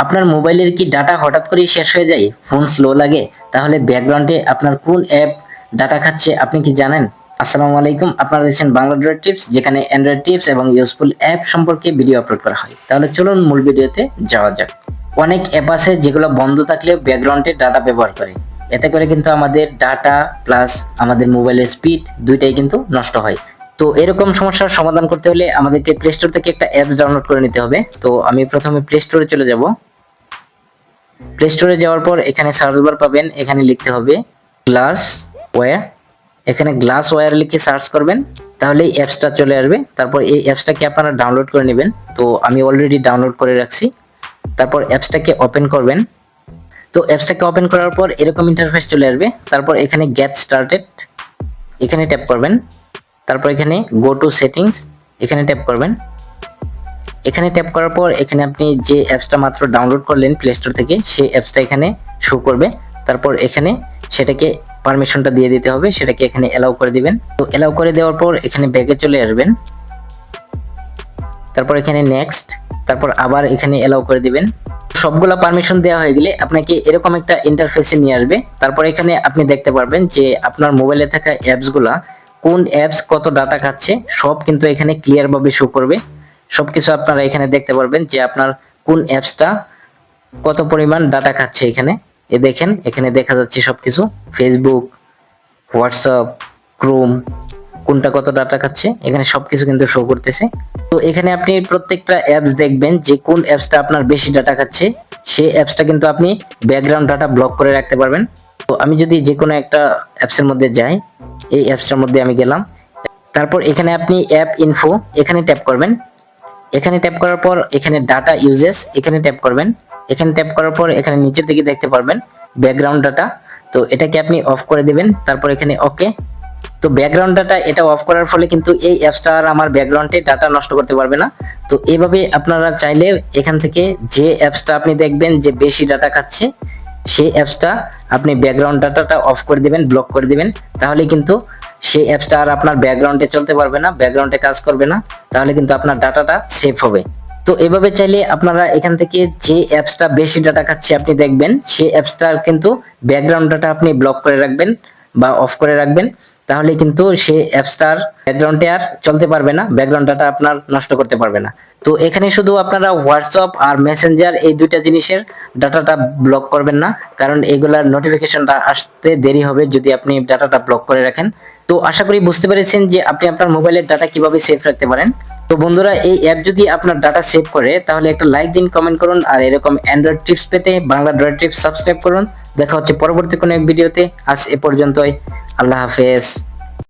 আপনার মোবাইলের কি ডাটা হঠাৎ করেই শেষ হয়ে যায়, ফোন স্লো লাগে? তাহলে ব্যাকগ্রাউন্ডে আপনার কোন অ্যাপ ডাটা খাচ্ছে আপনি কি জানেন? আসসালামু আলাইকুম, আপনারা দেখছেন বাংলা ড্রয়েড টিপস, যেখানে অ্যান্ড্রয়েড টিপস এবং ইউজফুল অ্যাপ সম্পর্কে ভিডিও আপলোড করা হয়। তাহলে চলুন মূল ভিডিওতে যাওয়া যাক। অনেক অ্যাপ আছে যেগুলো বন্ধ থাকলেও ব্যাকগ্রাউন্ডে ডাটা ব্যবহার করে। এতে করে কিন্তু আমাদের ডাটা প্লাস আমাদের মোবাইলের স্পিড দুইটাই কিন্তু নষ্ট হয়। তো এরকম সমস্যার সমাধান করতে হলে আমাদেরকে প্লে স্টোর থেকে একটা অ্যাপস ডাউনলোড করে নিতে হবে। তো আমি প্রথমে প্লে স্টোরে চলে যাব। প্লে স্টোরে যাওয়ার পর এখানে সার্চ বার পাবেন, এখানে লিখতে হবে গ্লাস ওয়্যার। এখানে গ্লাস ওয়্যার লিখে সার্চ করবেন, তাহলে এই অ্যাপসটা চলে আসবে। তারপর এই অ্যাপসটাকে আপনারা ডাউনলোড করে নেবেন। তো আমি অলরেডি ডাউনলোড করে রাখছি। তারপর অ্যাপসটাকে ওপেন করবেন। তো অ্যাপসটাকে ওপেন করার পর এরকম ইন্টারফেস চলে আসবে। তারপর এখানে গেট স্টার্টেড, এখানে ট্যাপ করবেন। তারপর এখানে গো টু সেটিংস, এখানে ট্যাপ করবেন। এখানে ট্যাপ করার পর এখানে আপনি যে অ্যাপসটা মাত্র ডাউনলোড করলেন প্লে স্টোর থেকে, সেই অ্যাপসটা এখানে শো করবে। তারপর এখানে সেটাকে পারমিশনটা দিয়ে দিতে হবে, সেটাকে এখানে অ্যালাউ করে দিবেন। তো অ্যালাউ করে দেওয়ার পর এখানে ব্যাকে চলে আসবেন। তারপর এখানে নেক্সট, তারপর আবার এখানে অ্যালাউ করে দিবেন। সবগুলা পারমিশন দেওয়া হয়ে গেলে আপনাকে এরকম একটা ইন্টারফেসে নিয়ে আসবে। তারপর এখানে আপনি দেখতে পারবেন যে আপনার মোবাইলে থাকা অ্যাপসগুলা কোন অ্যাপস কত ডাটা খাচ্ছে, সব কিন্তু এখানে ক্লিয়ার ভাবে শো করবে। সবকিছু আপনারা এখানে দেখতে পারবেন যে আপনার কোন অ্যাপসটা কত পরিমাণ ডাটা খাচ্ছে। এখানে দেখেন, এখানে দেখা যাচ্ছে সবকিছু, ফেসবুক, হোয়াটসঅ্যাপ, ক্রোম, কোনটা কত ডাটা খাচ্ছে এখানে সবকিছু কিন্তু শো করতেছে। তো এখানে আপনি প্রত্যেকটা অ্যাপস দেখবেন যে কোন অ্যাপসটা আপনার বেশি ডাটা খাচ্ছে, সেই অ্যাপসটা কিন্তু আপনি ব্যাকগ্রাউন্ড ডাটা ব্লক করে রাখতে পারবেন। তো আমি যদি যে কোনো একটা অ্যাপসের মধ্যে যাই, এই অ্যাপসটার মধ্যে আমি গেলাম। তারপর এখানে আপনি অ্যাপ ইনফো, এখানে ট্যাপ করবেন। এখানে ট্যাপ করার পর এখানে ডাটা ইউজেস, এখানে ট্যাপ করবেন। এখানে ট্যাপ করার পর এখানে নিচের দিকে দেখতে পারবেন ব্যাকগ্রাউন্ড ডাটা, তো এটাকে আপনি অফ করে দিবেন। তারপর এখানে ওকে। তো ব্যাকগ্রাউন্ড ডাটা এটা অফ করার ফলে কিন্তু এই অ্যাপসটা আর আমার ব্যাকগ্রাউন্ডে ডাটা নষ্ট করতে পারবে না। তো এইভাবে আপনারা চাইলে এখান থেকে যে অ্যাপসটা আপনি দেখবেন যে বেশি ডাটা খাচ্ছে, সেই অ্যাপসটা আপনি ব্যাকগ্রাউন্ড ডাটাটা অফ করে দিবেন, ব্লক করে দিবেন। তাহলে কিন্তু সেই অ্যাপসটা আর আপনার ব্যাকগ্রাউন্ডে চলতে পারবে না, ব্যাকগ্রাউন্ডে কাজ করবে না। তাহলে কিন্তু আপনার ডাটাটা সেভ হবে। তো এভাবে চাইলে আপনারা এখান থেকে যে অ্যাপসটা বেশি ডাটা খাচ্ছে আপনি দেখবেন, সেই অ্যাপসটার কিন্তু ব্যাকগ্রাউন্ড ডাটা আপনি ব্লক করে রাখবেন বা অফ করে রাখবেন। তাহলে কিন্তু সেই অ্যাপসটার ব্যাকগ্রাউন্ডে আর চলতে পারবে না, ব্যাকগ্রাউন্ড ডাটা আপনার নষ্ট করতে পারবে না। তো এখানে শুধু আপনারা হোয়াটসঅ্যাপ আর মেসেঞ্জার এই দুইটা জিনিসের ডাটাটা ব্লক করবেন না, কারণ এগুলার নোটিফিকেশনটা আসতে দেরি হবে যদি আপনি ডাটাটা ব্লক করে রাখেন। তো আশা করি বুঝতে পেরেছেন যে আপনি আপনার মোবাইলের ডাটা কিভাবে সেভ রাখতে পারেন। তো বন্ধুরা, এই অ্যাপ যদি আপনার ডাটা সেভ করে তাহলে একটা লাইক দিন, কমেন্ট করুন, আর এরকম অ্যান্ড্রয়েড টিপস পেতে বাংলা ড্রয়েড টিপস সাবস্ক্রাইব করুন। দেখা হচ্ছে পরবর্তী কোনো এক ভিডিওতে। আজ এ পর্যন্তই। আল্লাহ হাফেজ।